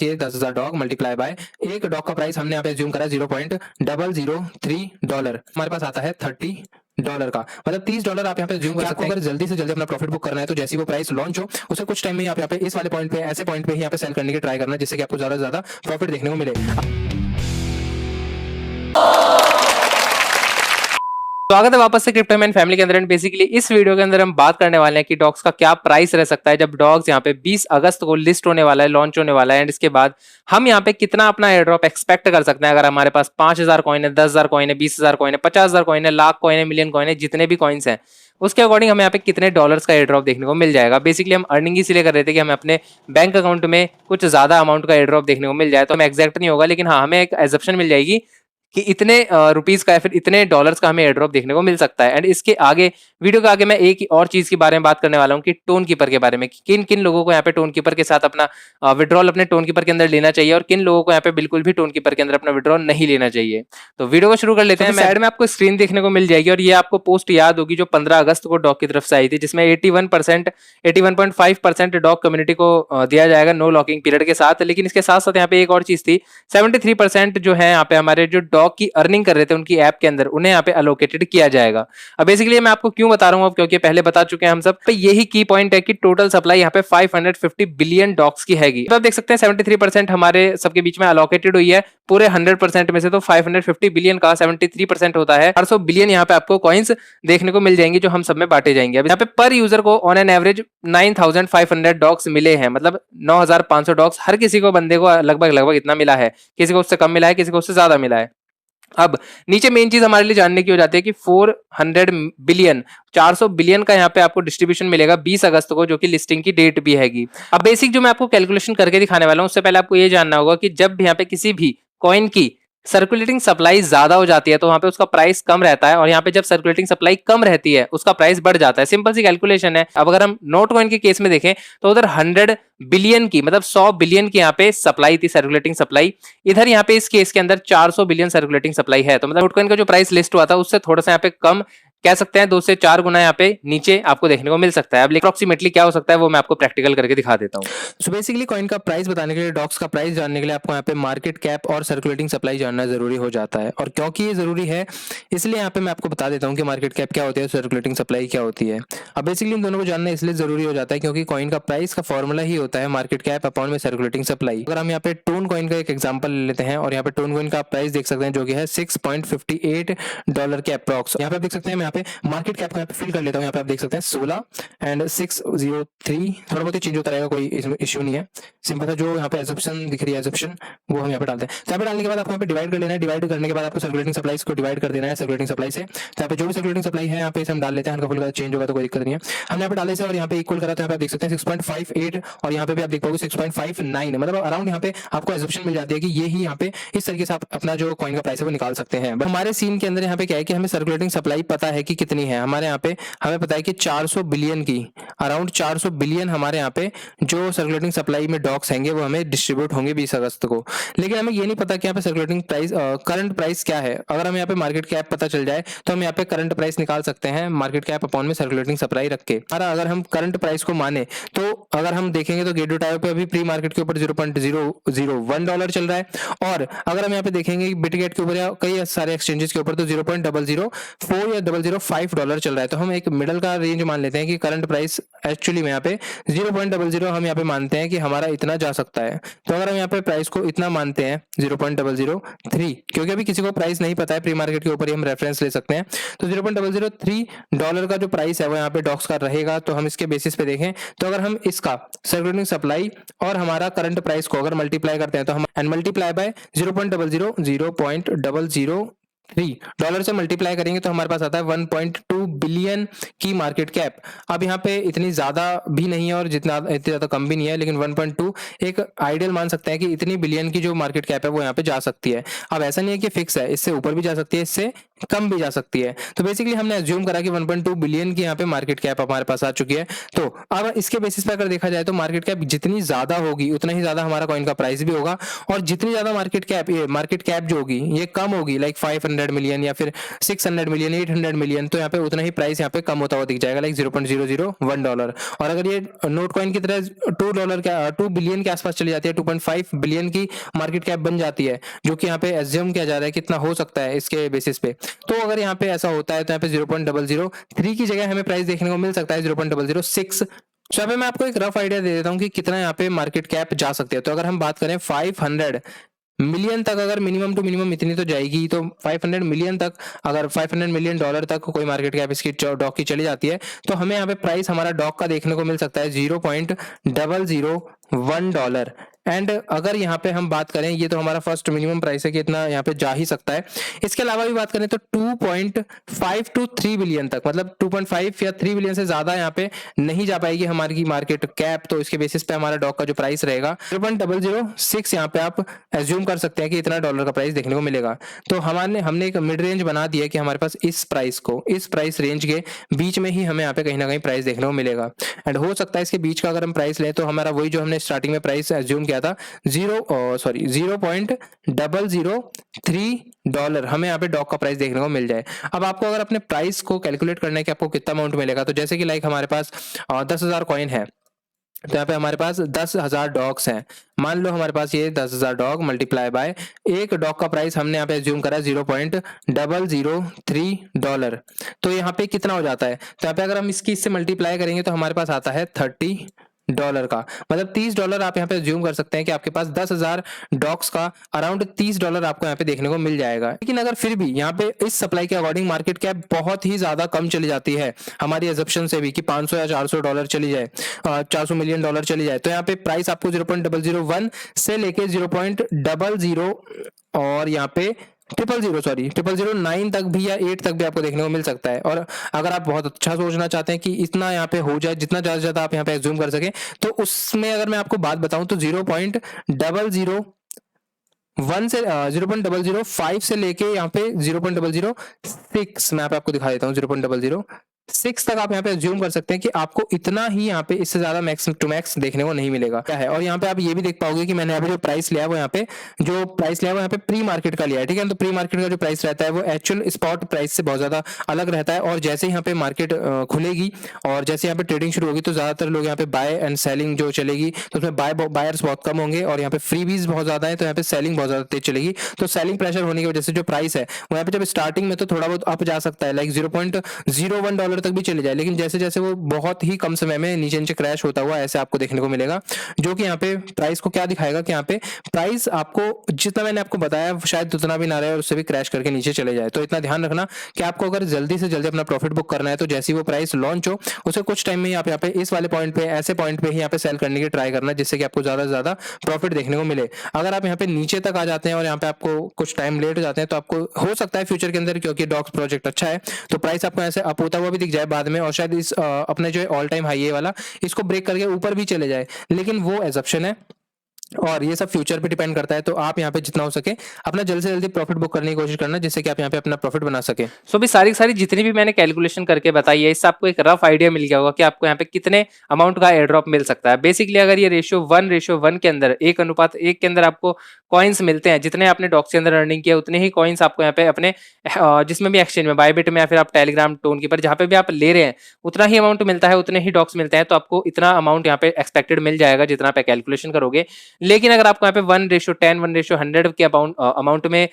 ये 10,000 dog multiply by एक dog का प्राइस हमने यहाँ पे एज्यूम करा $0.003, हमारे पास आता है $30 का, मतलब $30 आप यहाँ पे एज्यूम कर सकते हैं। अगर जल्दी से जल्दी अपना प्रॉफिट बुक करना है तो जैसे वो प्राइस लॉन्च हो उससे कुछ टाइम में यहाँ पे इस वाले पॉइंट पे, ऐसे पॉइंट पे ही यहाँ पे सेल करने की ट्राई करना, जिससे कि आपको ज्यादा से ज्यादा प्रॉफिट देखने को मिले। स्वागत है वापस से क्रिप्टोमैन फैमिली के अंदर। एंड बेसिकली इस वीडियो के अंदर हम बात करने वाले हैं कि डॉग्स का क्या प्राइस रह सकता है जब डॉग्स यहाँ पे 20 अगस्त को लिस्ट होने वाला है, लॉन्च होने वाला है। एंड इसके बाद हम यहाँ पे कितना अपना एयर ड्रॉप एक्सपेक्ट कर सकते हैं। अगर हमारे पास 5,000 कॉइन है, 10,000 कॉइन है, 20,000 कॉइन है, 50,000 कॉइन है, लाख कॉइन है, मिलियन कॉइन है, जितने भी कॉइन्स हैं उसके अकॉर्डिंग हमें यहाँ पे कितने डॉलर्स का एयर ड्रॉप देखने को मिल जाएगा। बेसिकली हम अर्निंग इसीलिए कर रहे थे कि हमें अपने बैंक अकाउंट में कुछ ज्यादा अमाउंट का एयर ड्रॉप देखने को मिल जाए। तो हमें एग्जैक्ट नहीं होगा, लेकिन हाँ हमें एक एजप्शन मिल जाएगी कि इतने रुपीस का या फिर इतने डॉलर्स का हमें एयर ड्रॉप देखने को मिल सकता है। एंड इसके आगे वीडियो के आगे मैं एक और चीज के बारे में बात करने वाला हूँ कि टोन कीपर के बारे में, कि किन किन लोगों को यहाँ पे टोन कीपर के साथ अपना विड्रॉल अपने टोन कीपर के अंदर लेना चाहिए और किन लोगों को यहाँ पे बिल्कुल भी टोन कीपर के अंदर अपना विड्रॉल नहीं लेना चाहिए। तो वीडियो को शुरू कर लेते हैं। साइड में आपको स्क्रीन देखने को मिल जाएगी और ये आपको पोस्ट याद होगी जो 15 अगस्त को डॉग की तरफ से आई थी, जिसमें 81.5% डॉग कम्युनिटी को दिया जाएगा नो लॉकिंग पीरियड के साथ। लेकिन इसके साथ साथ यहाँ पे एक और चीज थी, 73% जो है यहाँ पे हमारे जो डॉग की अर्निंग कर रहे थे उनकी ऐप के अंदर उन्हें यहाँ पे अलोकेटेड किया जाएगा। अब बेसिकली मैं आपको क्यों बता रहा हूँ, क्योंकि पहले बता चुके हैं हम सब, तो यही की पॉइंट है कि टोटल सप्लाई यहाँ पे 550 बिलियन डॉग्स की हैगी। तो आप देख सकते हैं 73% हमारे सबके बीच में अलोकेटेड हुई है। पूरे 100% में से तो 550 बिलियन का 73% होता है 400 बिलियन यहाँ पे आपको कॉइन्स देखने को मिल जाएंगे जो हम सब में बांटे जाएंगे। अब यहाँ पे पर यूजर को ऑन एन एवरेज 9,500 डॉग्स मिले हैं, मतलब 9,500 डॉग्स हर किसी को, बंदे को लगभग इतना मिला है। किसी को उससे कम मिला है, किसी को उससे ज्यादा मिला है। अब नीचे मेन चीज हमारे लिए जानने की हो जाती है कि 400 बिलियन का यहाँ पे आपको डिस्ट्रीब्यूशन मिलेगा 20 अगस्त को, जो कि लिस्टिंग की डेट भी हैगी। अब बेसिक जो मैं आपको कैलकुलेशन करके दिखाने वाला हूँ, उससे पहले आपको ये जानना होगा कि जब भी यहाँ पे किसी भी कॉइन की सर्कुलेटिंग सप्लाई ज्यादा हो जाती है तो वहां पे उसका प्राइस कम रहता है, और यहाँ पे जब सर्कुलेटिंग सप्लाई कम रहती है उसका प्राइस बढ़ जाता है। सिंपल सी कैलकुलेशन है। अब अगर हम नोट कॉइन के केस में देखें तो उधर 100 बिलियन की, मतलब 100 बिलियन की यहाँ पे सप्लाई थी, सर्कुलेटिंग सप्लाई। इधर यहाँ पे इस केस के अंदर 400 बिलियन सर्कुलेटिंग सप्लाई है। तो मतलब नोट कॉइन का जो प्राइस लिस्ट हुआ था उससे थोड़ा सा यहाँ पे कम, कह सकते हैं 2 से 4 गुना यहाँ पे नीचे आपको देखने को मिल सकता है। अब अप्रोक्सीमेटली क्या हो सकता है वो मैं आपको प्रैक्टिकल करके दिखा देता हूँ। सो बेसिकली कॉइन का प्राइस बताने के लिए, डॉग्स का प्राइस जानने के लिए आपको यहाँ पे मार्केट कैप और सर्कुलेटिंग सप्लाई जानना जरूरी हो जाता है। और क्योंकि ये जरूरी है इसलिए यहाँ पे मैं आपको बता देता हूँ कि मार्केट कैप क्या होती है, सर्कुलेटिंग सप्लाई क्या होती है। अब बेसिकली इन दोनों को जानना इसलिए जरूरी हो जाता है क्योंकि कॉइन का प्राइस का फॉर्मूला ही होता है मार्केट कैप अपॉन में सर्कुलेटिंग सप्लाई। अगर हम यहाँ पे टोन कॉइन का एक एग्जाम्पल ले लेते हैं और यहाँ पे टोन कॉइन का प्राइस देख सकते हैं जो कि है $6.58 के अप्रॉक्स। यहाँ पे आप देख सकते हैं, मैं यहाँ पे मार्केट कैप को फिल कर लेता हूँ। यहाँ पे आप देख सकते हैं 16 एंड 603, थोड़ा बहुत ही चेंज होता रहेगा, कोई इश्यू नहीं है। सिंपल सा जो यहाँ पे एजप्शन दिख रही है, एजप्शन वो हम यहाँ पे डालते हैं। तो यहाँ पे डालने के बाद आपको यहाँ पे डिवाइड कर लेना है। डिवाइड करने के बाद आपको सर्कुलेटिंग सप्लाईज को डिवाइड कर देना है सर्कुलेटिंग सप्लाई से। तो यहाँ पे जो भी सर्कुलेटिंग सप्लाई है यहाँ पे हम डाल लेते हैं, हल्का फुल्का चेंज होगा तो कोई दिक्कत नहीं है। हमने यहाँ पे डाले से और यहाँ पे इक्वल करा तो यहाँ पे आप देख सकते हैं 6.58 और यहाँ पे भी आप देख पाओगे 6.59, मतलब अराउंड यहाँ पे आपको एजप्शन मिल जाती है कि ये ही यहाँ पे इस तरीके से आप अपना जो कॉइन का प्राइस है वो निकाल सकते हैं। बट हमारे सीन के अंदर यहाँ पे क्या है कि हमें सर्कुलेटिंग सप्लाई पता है कि कितनी है। हमारे यहाँ पे हमें पता है कि 400 बिलियन की, अराउंड 400 बिलियन हमारे यहाँ पे जो सर्कुलेटिंग सप्लाई में डॉग्स हैंगे वो हमें डिस्ट्रीब्यूट होंगे 20 अगस्त को। लेकिन हमें ये नहीं पता कि यहाँ पे सर्कुलेटिंग प्राइस, करंट प्राइस क्या है। अगर हमें यहाँ पे मार्केट कैप पता चल जाए तो हम यहाँ पे करंट प्राइस निकाल सकते हैं मार्केट कैप अपॉन में सर्कुलेटिंग सप्लाई रख के। अगर हम करंट प्राइस को माने तो अगर हम देखेंगे तो गेटो टायो पे अभी प्री मार्केट के ऊपर $0.001 चल रहा है, और अगर हम यहाँ पे देखेंगे बिटगेट के ऊपर या कई सारे एक्सचेंजेस के ऊपर तो $0.004 या $0.005 चल रहा है। तो हम एक मिडल का रेंज मान लेते हैं कि करंट प्राइस एक्चुअली में यहाँ पे 0.00 हम यहाँ पे मानते हैं कि हमारा इतना जा सकता है। तो अगर हम यहाँ पे प्राइस को इतना मानते हैं 0.003, क्योंकि अभी किसी को प्राइस नहीं पता है, प्री मार्केट के ऊपर ही हम रेफरेंस ले सकते हैं। तो $0.003 का जो प्राइस है वो यहाँ पे डॉग्स का रहेगा। तो हम इसके बेसिस पे देखें तो अगर हम इसका सर्कुलेटिंग सप्लाई और हमारा करंट प्राइस को अगर मल्टीप्लाई करते हैं तो हम एंड मल्टीप्लाई बाय 0.00 से मल्टीप्लाई करेंगे तो हमारे पास आता है 1.2 बिलियन की मार्केट कैप। अब यहाँ पे इतनी ज्यादा भी नहीं है और इतनी ज्यादा कम भी नहीं है, लेकिन 1.2 एक आइडियल मान सकते हैं कि इतनी बिलियन की जो मार्केट कैप है वो यहाँ पे जा सकती है। अब ऐसा नहीं है कि फिक्स है, इससे ऊपर भी जा सकती है, इससे कम भी जा सकती है। तो बेसिकली हमने अज्यूम करा कि 1.2 बिलियन की यहाँ पे मार्केट कैप हमारे पास आ चुकी है। तो अब इसके बेसिस पे अगर देखा जाए तो मार्केट कैप जितनी ज्यादा होगी उतना ही ज्यादा हमारा कॉइन का प्राइस भी होगा, और जितनी ज्यादा मार्केट कैप जो होगी ये कम होगी, लाइक 500 500 मिलियन या फिर 600 मिलियन, 800 मिलियन, तो यहाँ पे उतना ही प्राइस यहाँ पे कम होता हुआ दिख जाएगा, लाइक $0.001। और अगर ये नोट कॉइन की तरह $2 बिलियन के आसपास चली जाती है, 2.5 बिलियन की मार्केट कैप बन जाती है, जो कि यहाँ पे एज्यूम किया जा रहा है कितना हो सकता है इसके बेसिस पे, तो अगर यहाँ पे ऐसा होता है तो यहाँ पे 0.003 की जगह हमें प्राइस देखने को मिल सकता है 0.006। तो अभी मैं आपको एक रफ आइडिया दे देता हूँ कि कितना यहाँ पे मार्केट कैप जा सकती है। तो अगर हम बात करें 500 मिलियन तक, अगर मिनिमम टू मिनिमम इतनी तो जाएगी, तो 500 मिलियन तक, अगर $500 मिलियन तक कोई मार्केट कैप इसकी डॉग की चली जाती है, तो हमें यहाँ पे प्राइस हमारा डॉग का देखने को मिल सकता है $0.001। एंड अगर यहाँ पे हम बात करें, ये तो हमारा फर्स्ट मिनिमम प्राइस है कि इतना यहाँ पे जा ही सकता है। इसके अलावा भी बात करें तो 2.5 to 3 बिलियन तक, मतलब 2.5 या 3 बिलियन से ज्यादा यहाँ पे नहीं जा पाएगी हमारी मार्केट कैप। तो इसके बेसिस पे हमारा डॉग का जो प्राइस रहेगा 0.006, यहाँ पे आप एज्यूम कर सकते हैं कि इतना डॉलर का प्राइस देखने को मिलेगा। तो हमने एक मिड रेंज बना दिया कि हमारे पास इस प्राइस रेंज के बीच में ही हमें यहाँ पे कहीं ना कहीं प्राइस देखने को मिलेगा। एंड हो सकता है इसके बीच का अगर हम प्राइस लें तो हमारा वही जो हमने स्टार्टिंग में प्राइस एज्यूम किया था $0.003 हमें यहाँ पे डॉग का प्राइस देखने को मिल जाए। अब आपको अगर अपने प्राइस को कैलकुलेट करना है कि आपको कितना अमाउंट मिलेगा, तो जैसे कि लाइक हमारे पास 10,000 कॉइन है, तो यहाँ पे हमारे पास 10,000 डॉग्स हैं। मान लो हमारे पास ये 10,000 डॉग मल्टीप्लाई बाय एक डॉग का प्राइस हमने यहाँ पे एज्यूम करा $0.003। तो यहाँ पे कितना हो जाता है, तो यहाँ पे अगर हम इससे मल्टीप्लाई करेंगे तो हमारे पास आता है $30 का, मतलब $30 आप यहाँ पे एज्यूम कर सकते हैं कि आपके पास 10,000 डॉग्स का अराउंड $30 आपको यहाँ पे देखने को मिल जाएगा। लेकिन अगर फिर भी यहाँ पे इस सप्लाई के अकॉर्डिंग मार्केट कैप बहुत ही ज्यादा कम चली जाती है हमारी एजप्शन से भी, कि $500 या $400 चली जाए, $400 मिलियन चली जाए, तो यहाँ पे प्राइस आपको 0.001 से लेके 0.00 और यहाँ पे 0.009 तक भी या 8 तक भी आपको देखने को मिल सकता है। और अगर आप बहुत अच्छा सोचना चाहते हैं कि इतना यहाँ पे हो जाए, जितना ज्यादा ज्यादा आप यहाँ पे एज्यूम कर सके, तो उसमें अगर मैं आपको बात बताऊं तो 0.001 से 0.005 से लेके यहाँ पे 0.006 मैं आपको दिखा देता हूँ, 0.006 तक आप यहाँ पे एज्यूम कर सकते हैं कि आपको इतना ही यहाँ पे, इससे ज्यादा मैक्स टू मैक्स देखने को नहीं मिलेगा क्या है। और यहाँ पे आप ये भी देख पाओगे कि मैंने यहाँ पे जो प्राइस लिया है वो यहाँ पे प्री मार्केट का लिया है, ठीक है। तो प्री मार्केट का जो प्राइस रहता है वो एक्चुअल स्पॉट प्राइस से बहुत ज्यादा अलग रहता है। और जैसे यहाँ पे मार्केट खुलेगी और जैसे यहाँ पे ट्रेडिंग शुरू होगी, तो ज्यादातर लोग यहाँ पे बाय एंड सेलिंग जो चलेगी, तो उसमें बायर्स बहुत कम होंगे और यहाँ पे फ्रीबीज बहुत ज्यादा है, तो यहाँ पे सेलिंग बहुत ज्यादा तेज चलेगी। तो सेलिंग प्रेशर होने की वजह से जो प्राइस है वो यहाँ पे जब स्टार्टिंग में तो थोड़ा बहुत अप जा सकता है, लाइक $0.01 तक भी चले जाए, लेकिन जैसे जैसे वो बहुत ही कम समय में नीचे नीचे क्रैश होता हुआ ऐसे आपको देखने को मिलेगा, जो कि यहाँ पे प्राइस को क्या दिखाएगा कि यहाँ पे प्राइस आपको जितना मैंने आपको बताया शायद उतना भी ना रहे और उससे भी क्रैश करके नीचे चले जाए। तो इतना ध्यान रखना कि आपको अगर जल्दी से जल्दी अपना प्रॉफिट बुक करना है, तो जैसी वो प्राइस लॉन्च हो उसे कुछ टाइम में ही आप यहाँ पे इस वाले पॉइंट पे, ऐसे पॉइंट पे ही यहाँ पे सेल करने की ट्राई करना, जिससे कि आपको ज्यादा से ज्यादा प्रॉफिट देखने को मिले। अगर आप यहाँ पे नीचे तक आ जाते हैं और यहाँ पे आपको कुछ टाइम लेट हो जाते हैं, तो आपको हो सकता है फ्यूचर के अंदर, क्योंकि डॉग्स प्रोजेक्ट अच्छा है, तो प्राइस आपको ऐसे अप होता हुआ भी दिख जाए बाद में, और शायद इस अपने जो ऑल टाइम हाई वाला इसको ब्रेक करके ऊपर भी चले जाए, लेकिन वो एजप्शन है और ये सब फ्यूचर पे डिपेंड करता है। तो आप यहाँ पे जितना हो सके अपना जल्द से जल्दी प्रॉफिट बुक करने की कोशिश करना, जिससे कि आप यहाँ पे अपना प्रॉफिट बना सके। सो भी सारी जितनी भी मैंने कैलकुलेशन करके बताई है, इससे आपको एक रफ आइडिया मिल गया होगा कि आपको यहाँ पे कितने अमाउंट का एयर ड्रॉप मिल सकता है। बेसिकली अगर ये रेशियो 1:1 के अंदर 1:1 के अंदर आपको कॉइन्स मिलते हैं, जितने आपने डॉक्स के अंदर अर्निंग किया उतने ही कॉइन्स आपको यहाँ पे अपने जिसमें भी एक्सचेंज में, बायबिट में या फिर आप टेलीग्राम, टोन की पर जहाँ पे भी आप ले रहे हैं उतना ही अमाउंट मिलता है, उतने ही डॉक्स मिलते हैं। तो आपको इतना अमाउंट यहाँ पे एक्सपेक्टेड मिल जाएगा जितना आप कैलकुलेशन करोगे। लेकिन अगर आपको यहाँ पे 1:10 1:100 के अमाउंट में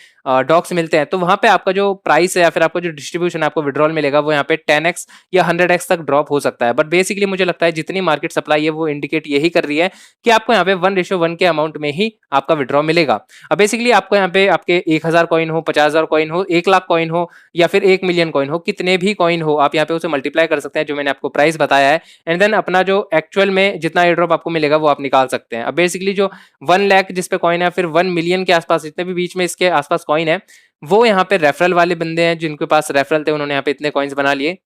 डॉक्स मिलते हैं, तो वहां पे आपका जो प्राइस है या फिर आपका जो डिस्ट्रीब्यूशन आपको विड्रॉल मिलेगा वो यहाँ पे 10x या 100x तक ड्रॉप हो सकता है। बट बेसिकली मुझे लगता है जितनी मार्केट सप्लाई है वो इंडिकेट यही कर रही है कि आपको यहाँ पे 1:1 के अमाउंट में ही आपका विड्रॉ मिलेगा। अब बेसिकली आपको यहाँ पे आपके 1000 कॉइन हो, 50,000 कॉइन हो, 1 लाख कॉइन हो या फिर 1 मिलियन कॉइन हो, कितने भी कॉइन हो, आप यहाँ पे उसे मल्टीप्लाई कर सकते हैं जो मैंने आपको प्राइस बताया है, एंड देन अपना जो एक्चुअल में जितना एयर ड्रॉप आपको मिलेगा वो आप निकाल सकते हैं। अब बेसिकली जो 1 लाख जिस पे कॉइन है, फिर 1 मिलियन के आसपास जितने भी बीच में इसके आसपास कॉइन है, वो यहाँ पे रेफरल वाले बंदे हैं जिनके पास रेफरल थे, उन्होंने यहाँ पे इतने कॉइन्स बना लिए।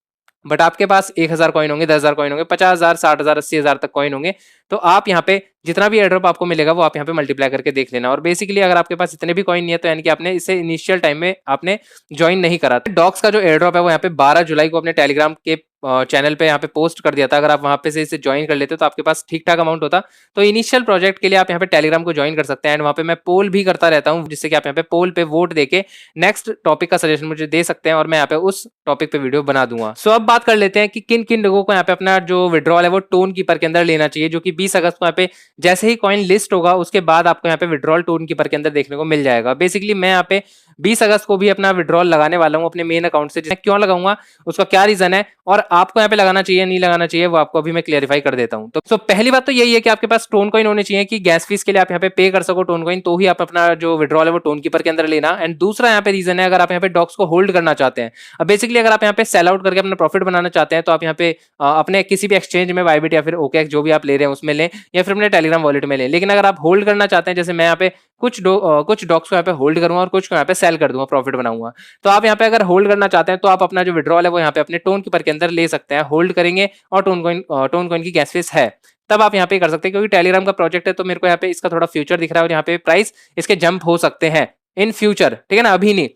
बट आपके पास 1000 कॉइन होंगे, 10,000 कॉइन होंगे, 50,000, 60,000, 80,000 तक कॉइन होंगे, तो आप यहाँ पे जितना भी एयर ड्रॉप आपको मिलेगा वो आप यहाँ पे मल्टीप्लाई करके देख लेना। और बेसिकली अगर आपके पास इतने भी कॉइन नहीं है तो यानी कि आपने इसे इनिशियल टाइम में आपने ज्वाइन नहीं करा। डॉक्स का जो एयर ड्रॉप है वो यहाँ पे 12 जुलाई को अपने टेलीग्राम के चैनल पे यहाँ पे पोस्ट कर दिया था। अगर आप वहां पे से इसे ज्वाइन कर लेते तो आपके पास ठीक ठाक अमाउंट होता। तो इनिशियल प्रोजेक्ट के लिए आप यहाँ पे टेलीग्राम को ज्वाइन कर सकते हैं। एंड वहाँ पे मैं पोल भी करता रहता हूँ, जिससे कि आप यहाँ पे पोल पे वोट देके नेक्स्ट टॉपिक का सजेशन मुझे दे सकते हैं और मैं यहाँ पे उस टॉपिक पे वीडियो बना दूंगा। सो अब बात कर लेते हैं कि किन किन लोगों को यहाँ पे अपना जो विड्रॉल है वो टोन कीपर के अंदर लेना चाहिए, जो कि 20 अगस्त को यहाँ पे जैसे ही कॉइन लिस्ट होगा उसके बाद आपको यहाँ पे विड्रॉल टोन कीपर के अंदर देखने को मिल जाएगा। बेसिकली मैं यहाँ पे 20 अगस्त को भी अपना विड्रॉल लगाने वाला हूँ अपने मेन अकाउंट से। क्यों लगाऊंगा, उसका क्या रीजन है और आपको यहाँ पे लगाना चाहिए नहीं लगाना चाहिए वो आपको अभी मैं क्लियरिफाई कर देता हूँ। तो पहली बात तो यही है कि आपके पास टोन कॉइन होने चाहिए कि गैस फीस के लिए आप यहाँ पे पे कर सको टोन कॉइन, तो ही आप अपना जो विड्रॉल है वो टोन कीपर के अंदर लेना। एंड दूसरा यहाँ पे रीजन है अगर आप यहाँ पे डॉक्स को होल्ड करना चाहते हैं। अब बेसिकली अगर आप यहाँ पे सेल आउट करके अपना प्रॉफिट बनाना चाहते हैं तो आप यहाँ पे अपने किसी भी एक्सचेंज में बाइबिट या फिर ओकेएक्स जो भी आप ले रहे हैं उसमें लें या फिर अपने टेलीग्राम वॉलेट में लें। लेकिन अगर आप होल्ड करना चाहते हैं, जैसे मैं यहाँ पे कुछ डॉक्स को यहाँ पे होल्ड करूंगा और कुछ को यहाँ पे सेल कर दूंगा, प्रॉफिट बनाऊंगा, तो आप यहाँ पे अगर होल्ड करना चाहते हैं तो आप अपना जो विड्रॉल है वो यहाँ पे अपने टोन कीपर के अंदर ले सकते हैं। होल्ड करेंगे और टोन कॉइन की गैस फीस है तब आप यहाँ पे कर सकते हैं, क्योंकि टेलीग्राम का प्रोजेक्ट है तो मेरे को यहाँ पे इसका थोड़ा फ्यूचर दिख रहा है और यहाँ पे प्राइस इसके जंप हो सकते हैं इन फ्यूचर, ठीक है ना, अभी नहीं।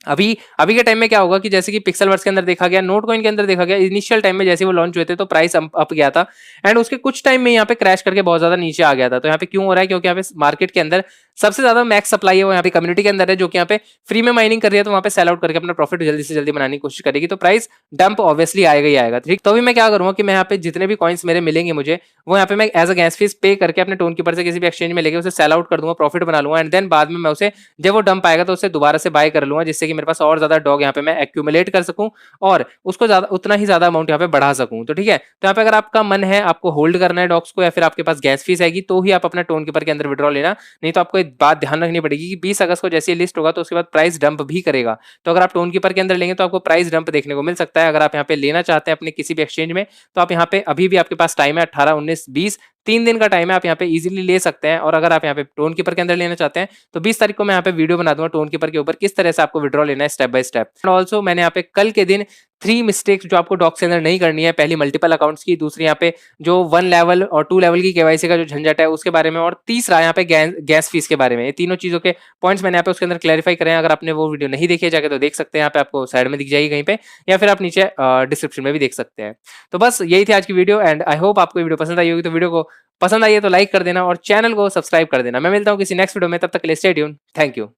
अभी अभी के टाइम में क्या होगा कि जैसे कि पिक्सेलवर्स के अंदर देखा गया, नोट कॉइन के अंदर देखा गया, इनिशियल टाइम में जैसे वो लॉन्च हुए थे तो प्राइस अप गया था एंड उसके कुछ टाइम में यहाँ पे क्रैश करके बहुत ज्यादा नीचे आ गया था। तो यहाँ पे क्यों हो रहा है, क्योंकि यहाँ पे मार्केट के अंदर सबसे ज्यादा मैक्स सप्लाई है वो यहाँ पे कम्युनिटी के अंदर है, जो कि यहाँ पे फ्री में माइनिंग कर रही है, तो वहाँ पे सेल आउट करके अपना प्रॉफिट जल्दी से जल्दी बनाने की कोशिश करेगी, तो प्राइस डंप ऑब्वियसली आएगा ही आएगा। ठीक, तो अभी मैं क्या करूंगा कि मैं यहाँ पे जितने भी कॉइन्स मेरे मिलेंगे मुझे वो यहाँ पे मैं एज अ गैस फीस पे करके अपने टोन कीपर से किसी भी एक्सचेंज में लेके उसे सेल आउट कर दूंगा, प्रॉफिट बना लूंगा एंड देन बाद में मैं उसे जब वो डंप आएगा तो उसे दोबारा से बाय कर लूंगा, जिससे कि मेरे पास और ज्यादा डॉग यहाँ पे मैं एक्यूमुलेट कर सकूं और उसको ज्यादा उतना ही ज्यादा अमाउंट यहाँ पे बढ़ा सकूं। तो ठीक है, तो यहाँ पे अगर आपका मन है आपको होल्ड करना है डॉग्स को या फिर आपके पास गैस फीस आएगी तो ही आप अपना टोन कीपर के अंदर विड्रॉ लेना, नहीं तो आपको एक बात ध्यान रखनी पड़ेगी कि 20 अगस्त को जैसे लिस्ट होगा तो उसके बाद प्राइस डंप भी करेगा। तो अगर आप टोन कीपर के अंदर लेंगे तो आपको प्राइस डंप देखने को मिल सकता है। अगर आप यहाँ पे लेना चाहते हैं अपने किसी भी एक्सचेंज में तो आप यहाँ पे अभी भी आपके पास टाइम है 18, 19, 20 3 दिन का टाइम है, आप यहाँ पे इजीली ले सकते हैं। और अगर आप यहाँ पे टोन कीपर के अंदर लेना चाहते हैं तो 20 तारीख को मैं यहाँ पे वीडियो बना दूंगा टोन कीपर के ऊपर किस तरह से आपको विड्रॉ लेना है step by step. And also मैंने यहाँ पे कल के दिन 3 मिस्टेक्स जो आपको डॉक्स के अंदर नहीं करनी है, पहली मल्टीपल अकाउंट्स की, दूसरी यहाँ पे जो 1 लेवल और 2 लेवल की केवाईसी का जो झंझट है उसके बारे में, और तीसरा यहाँ पे गैस फीस के बारे में। ये तीनों चीजों के पॉइंट्स मैंने यहाँ पे उसके अंदर क्लैरिफाई करे हैं। अगर आपने वो वीडियो नहीं देखी है जाके तो देख सकते हैं, यहाँ पे आपको साइड में दिख जाएगी कहीं पे, या फिर आप नीचे डिस्क्रिप्शन में भी देख सकते हैं। तो बस यही थी आज की वीडियो एंड आई होप आपको वीडियो पसंद आई होगी। तो वीडियो को पसंद आई है तो लाइक कर देना और चैनल को सब्सक्राइब कर देना। मैं मिलता हूँ किसी नेक्स्ट वीडियो में, तब तक के लिए स्टे ट्यून्ड, थैंक यू।